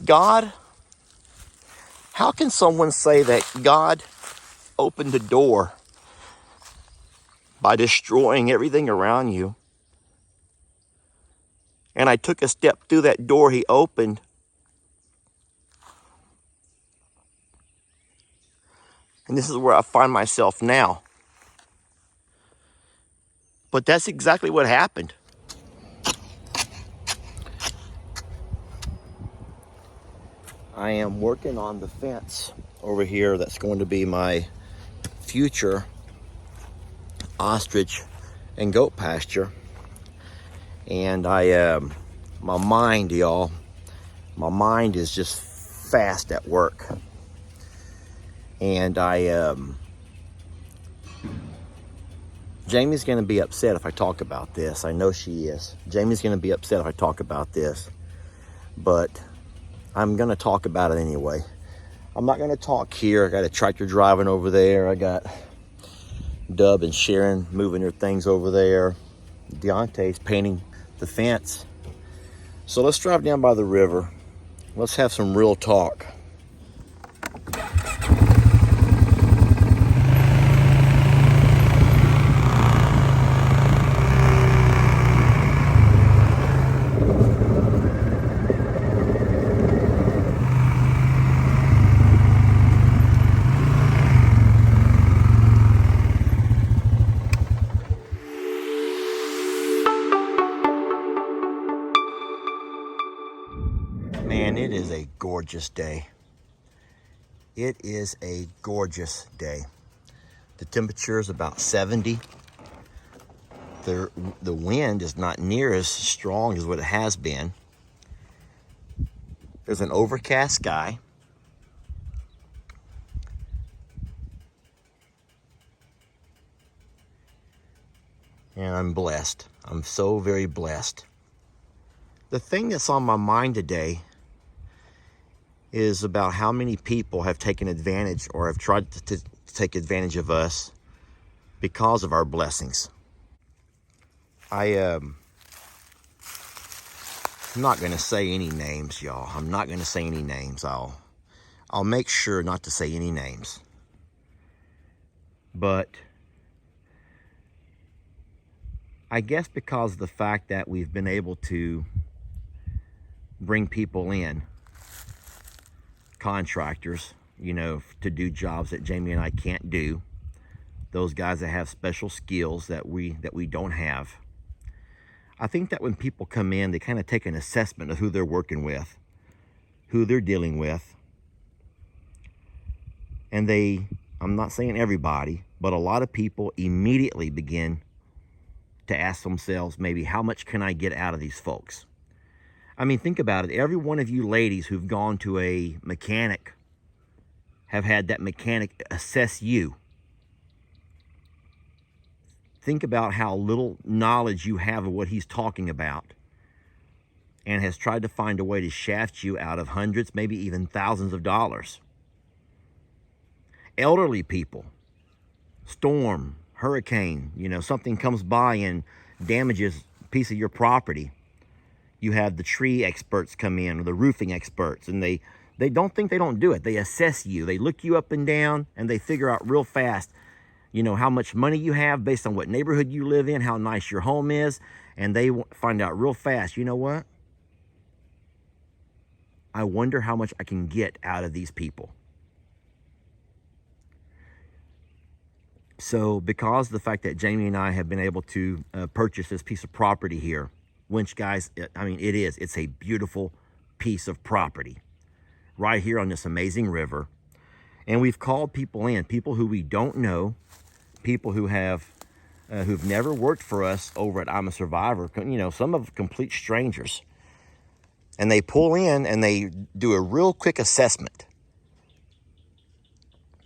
God, how can someone say that God opened the door by destroying everything around you? And I took a step through that door he opened, and this is where I find myself now. But that's exactly what happened. I am working on the fence over here that's going to be my future ostrich and goat pasture. And my mind, y'all, my mind is just fast at work. And Jamie's going to be upset if I talk about this. I know she is. Jamie's going to be upset if I talk about this. But I'm going to talk about it anyway. I'm not going to talk here. I got a tractor driving over there. I got Dub and Sharon moving their things over there. Deontay's painting the fence. So let's drive down by the river. Let's have some real talk. Man, it is a gorgeous day. It is a gorgeous day. The temperature is about 70. The wind is not near as strong as what it has been. There's an overcast sky. And I'm blessed. I'm so very blessed. The thing that's on my mind today is about how many people have taken advantage or have tried to take advantage of us because of our blessings. I'm not going to say any names, y'all. I'm not going to say any names. I'll make sure not to say any names. But I guess because of the fact that we've been able to bring people in, contractors, to do jobs that Jamie and I can't do, those guys that have special skills that we don't have. I think that when people come in, they kind of take an assessment of who they're working with, who they're dealing with. And I'm not saying everybody, but a lot of people immediately begin to ask themselves, maybe, how much can I get out of these folks? I mean, think about it. Every one of you ladies who've gone to a mechanic have had that mechanic assess you. Think about how little knowledge you have of what he's talking about, and has tried to find a way to shaft you out of hundreds, maybe even thousands of dollars. Elderly people, storm, hurricane, something comes by and damages a piece of your property. You have the tree experts come in, or the roofing experts, and they don't think they don't do it. They assess you. They look you up and down, and they figure out real fast, how much money you have based on what neighborhood you live in, how nice your home is, and they find out real fast, you know what? I wonder how much I can get out of these people. So because of the fact that Jamie and I have been able to purchase this piece of property here, which, guys, it's a beautiful piece of property right here on this amazing river. And we've called people in, people who we don't know, people who who've never worked for us over at I'm a Survivor, some of complete strangers. And they pull in and they do a real quick assessment.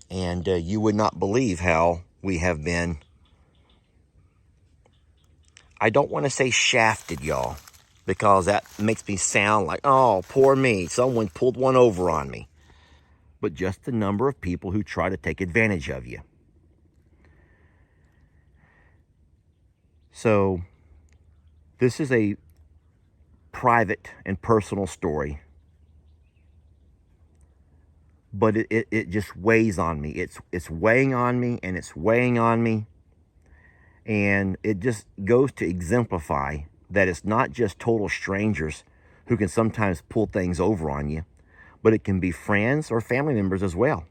And you would not believe how we have been, I don't want to say shafted, y'all, because that makes me sound like, oh, poor me, someone pulled one over on me. But just the number of people who try to take advantage of you. So this is a private and personal story but it just weighs on me. It's weighing on me, and it's weighing on me. And it just goes to exemplify that it's not just total strangers who can sometimes pull things over on you, but it can be friends or family members as well.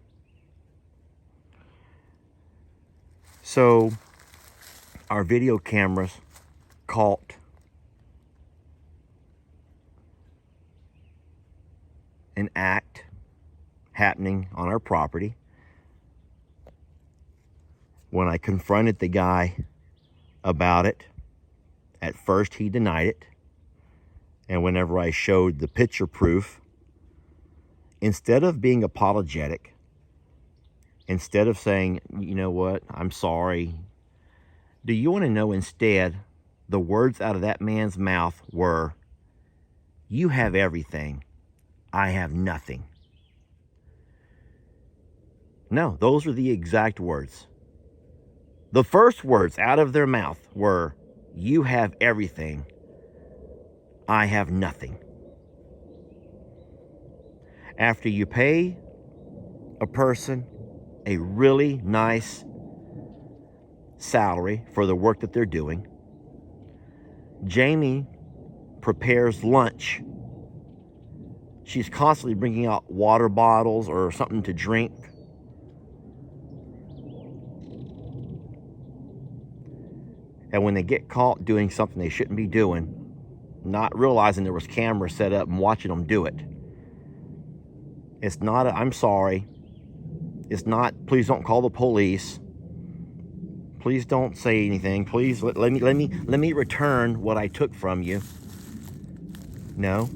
So our video cameras caught an act happening on our property. When I confronted the guy about it, at first he denied it. And whenever I showed the picture proof, instead of being apologetic, instead of saying, you know what, I'm sorry, do you want to know instead, the words out of that man's mouth were, you have everything, I have nothing. No, those are the exact words. The first words out of their mouth were, you have everything, I have nothing. After you pay a person a really nice salary for the work that they're doing, Jamie prepares lunch. She's constantly bringing out water bottles or something to drink. And when they get caught doing something they shouldn't be doing, not realizing there was cameras set up and watching them do it, it's not a, I'm sorry. It's not, please don't call the police. Please don't say anything. Please let me return what I took from you. No,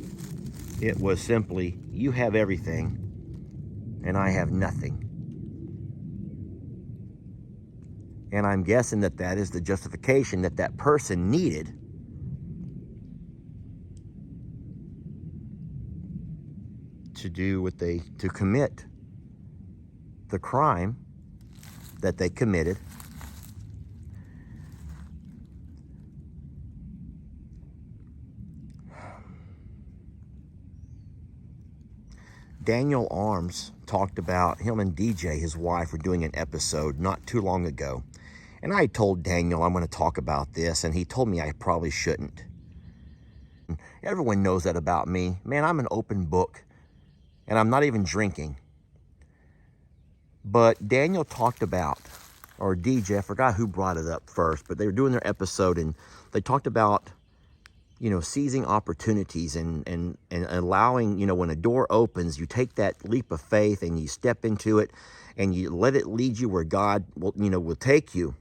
it was simply, you have everything and I have nothing. And I'm guessing that that is the justification that that person needed to commit the crime that they committed. Daniel Arms talked about him and DJ, his wife, were doing an episode not too long ago. And I told Daniel I'm going to talk about this, and he told me I probably shouldn't. Everyone knows that about me. Man, I'm an open book, and I'm not even drinking. But Daniel talked about, or DJ, I forgot who brought it up first, but they were doing their episode, and they talked about, you know, seizing opportunities and allowing, you know, when a door opens, you take that leap of faith and you step into it and you let it lead you where God will, you know, will take you.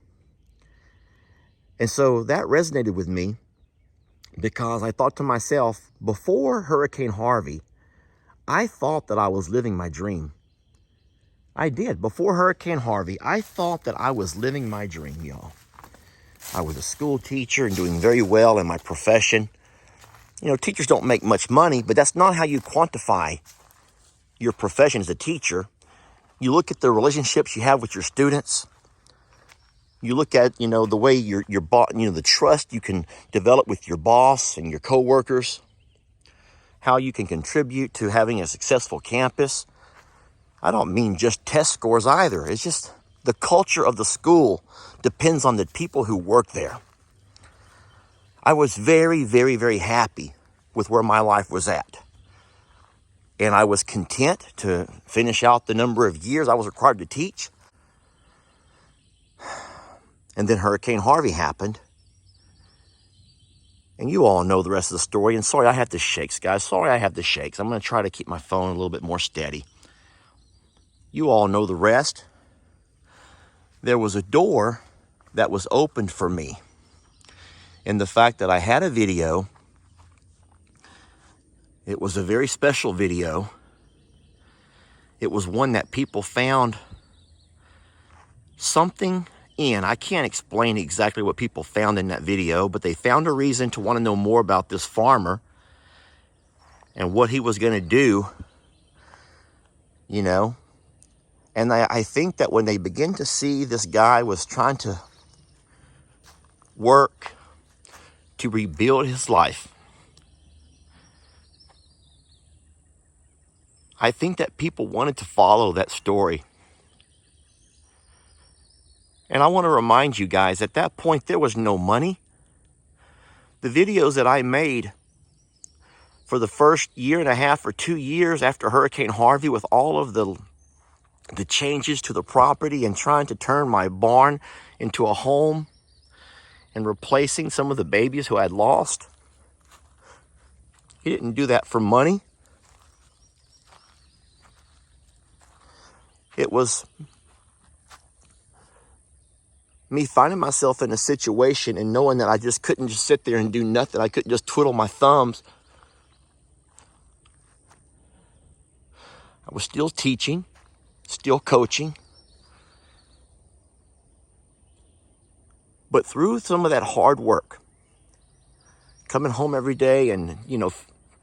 And so that resonated with me because I thought to myself, before Hurricane Harvey, I thought that I was living my dream. I did. Before Hurricane Harvey, I thought that I was living my dream, y'all. I was a school teacher and doing very well in my profession. You know, teachers don't make much money, but that's not how you quantify your profession as a teacher. You look at the relationships you have with your students. You look at, you know, the way your boss, you know, the trust you can develop with your boss and your coworkers, how you can contribute to having a successful campus. I don't mean just test scores either. It's just the culture of the school depends on the people who work there. I was very, very, very happy with where my life was at. And I was content to finish out the number of years I was required to teach. And then Hurricane Harvey happened. And you all know the rest of the story. And sorry I have the shakes, guys. Sorry I have the shakes. I'm going to try to keep my phone a little bit more steady. You all know the rest. There was a door that was opened for me. And the fact that I had a video, it was a very special video. It was one that people found something in. I can't explain exactly what people found in that video, but they found a reason to want to know more about this farmer and what he was going to do, you know. And I think that when they begin to see this guy was trying to work to rebuild his life, I think that people wanted to follow that story. And I want to remind you guys, at that point, there was no money. The videos that I made for the first year and a half or 2 years after Hurricane Harvey, with all of the changes to the property and trying to turn my barn into a home and replacing some of the babies who I had lost. He didn't do that for money. It was me finding myself in a situation and knowing that I just couldn't just sit there and do nothing. I couldn't just twiddle my thumbs. I was still teaching, still coaching. But through some of that hard work, coming home every day and,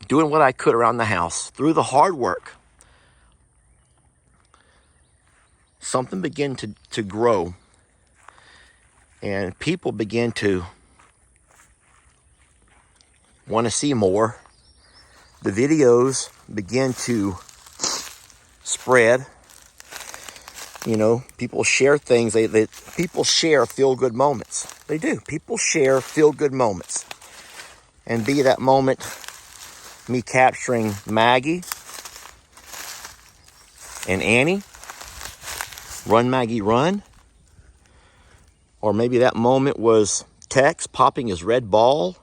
doing what I could around the house, through the hard work, something began to grow. And people began to want to see more. The videos began to spread. People share things. People share feel-good moments. They do. People share feel-good moments. And be that moment me capturing Maggie and Annie. Run, Maggie, run. Or maybe that moment was Tex popping his red ball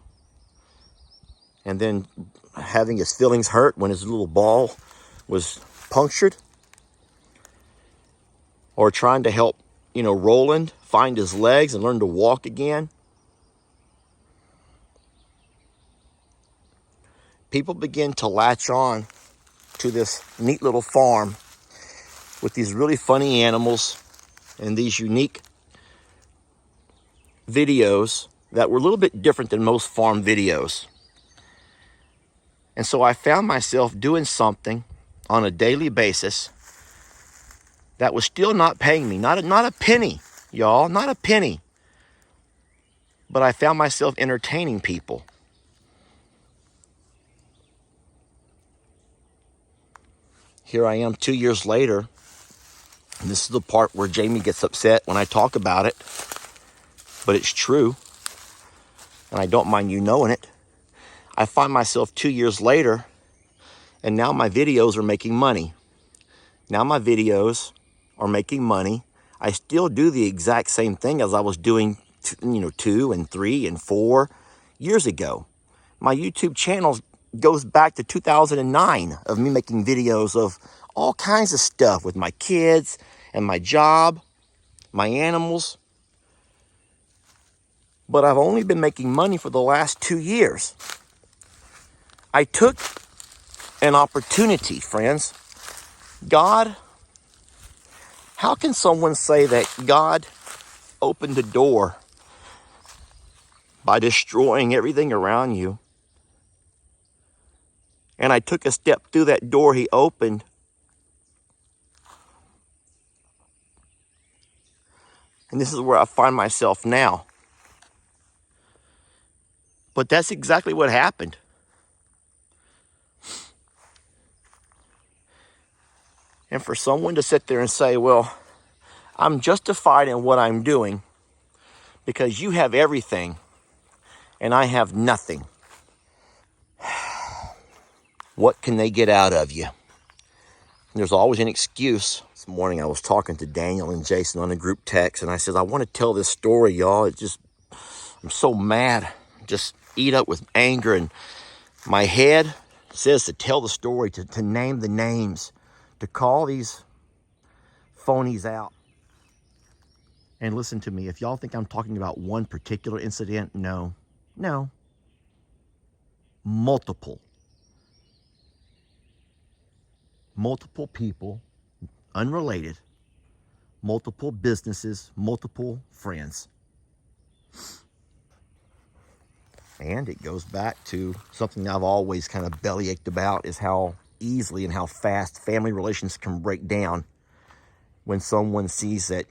and then having his feelings hurt when his little ball was punctured. Or trying to help, Roland find his legs and learn to walk again. People begin to latch on to this neat little farm with these really funny animals and these unique videos that were a little bit different than most farm videos. And so I found myself doing something on a daily basis that was still not paying me, not a penny, y'all, not a penny. But I found myself entertaining people. Here I am 2 years later, and this is the part where Jamie gets upset when I talk about it, but it's true, and I don't mind you knowing it. I find myself 2 years later, and now my videos are making money. Now my videos are making money. I still do the exact same thing as I was doing, 2 and 3 and 4 years ago. My YouTube channel goes back to 2009 of me making videos of all kinds of stuff with my kids and my job, my animals. But I've only been making money for the last 2 years. I took an opportunity, friends. God, how can someone say that God opened the door by destroying everything around you? And I took a step through that door he opened. And this is where I find myself now. But that's exactly what happened. And for someone to sit there and say, well, I'm justified in what I'm doing because you have everything and I have nothing. What can they get out of you? There's always an excuse. This morning I was talking to Daniel and Jason on a group text, and I said, I want to tell this story, y'all. I'm so mad. Just eat up with anger, and my head says to tell the story, to name the names, to call these phonies out. And listen to me, if y'all think I'm talking about one particular incident, no. Multiple people, unrelated, multiple businesses, multiple friends. And it goes back to something I've always kind of bellyached about, is how easily and how fast family relations can break down when someone sees that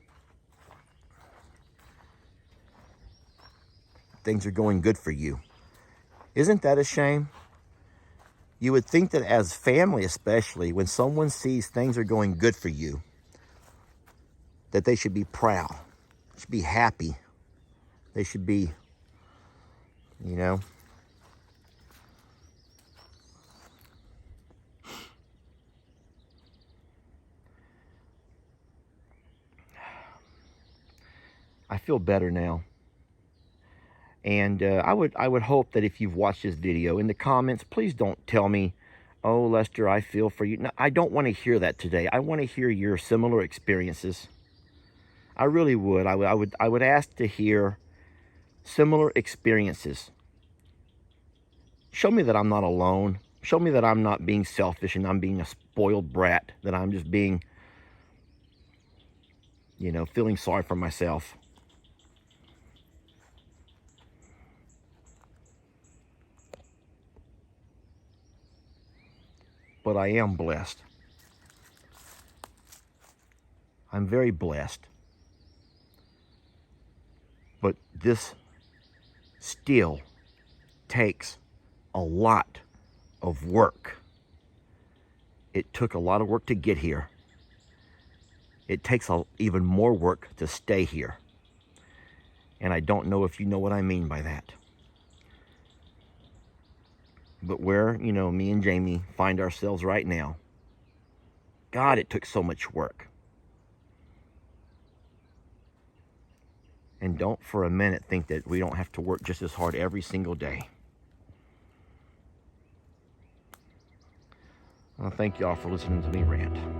things are going good for you. Isn't that a shame? You would think that as family, especially, when someone sees things are going good for you, that they should be proud, should be happy. They should be, you know. I feel better now. And I would hope that if you've watched this video, in the comments, please don't tell me, oh, Lester, I feel for you. No, I don't want to hear that today. I want to hear your similar experiences. I really would. I would ask to hear similar experiences. Show me that I'm not alone. Show me that I'm not being selfish and I'm being a spoiled brat, that I'm just being, you know, feeling sorry for myself. But I am blessed. I'm very blessed. But this still takes a lot of work. It took a lot of work to get here. It takes even more work to stay here. And I don't know if you know what I mean by that. But where, you know, me and Jamie find ourselves right now, God, it took so much work. And don't for a minute think that we don't have to work just as hard every single day. Well, thank y'all for listening to me rant.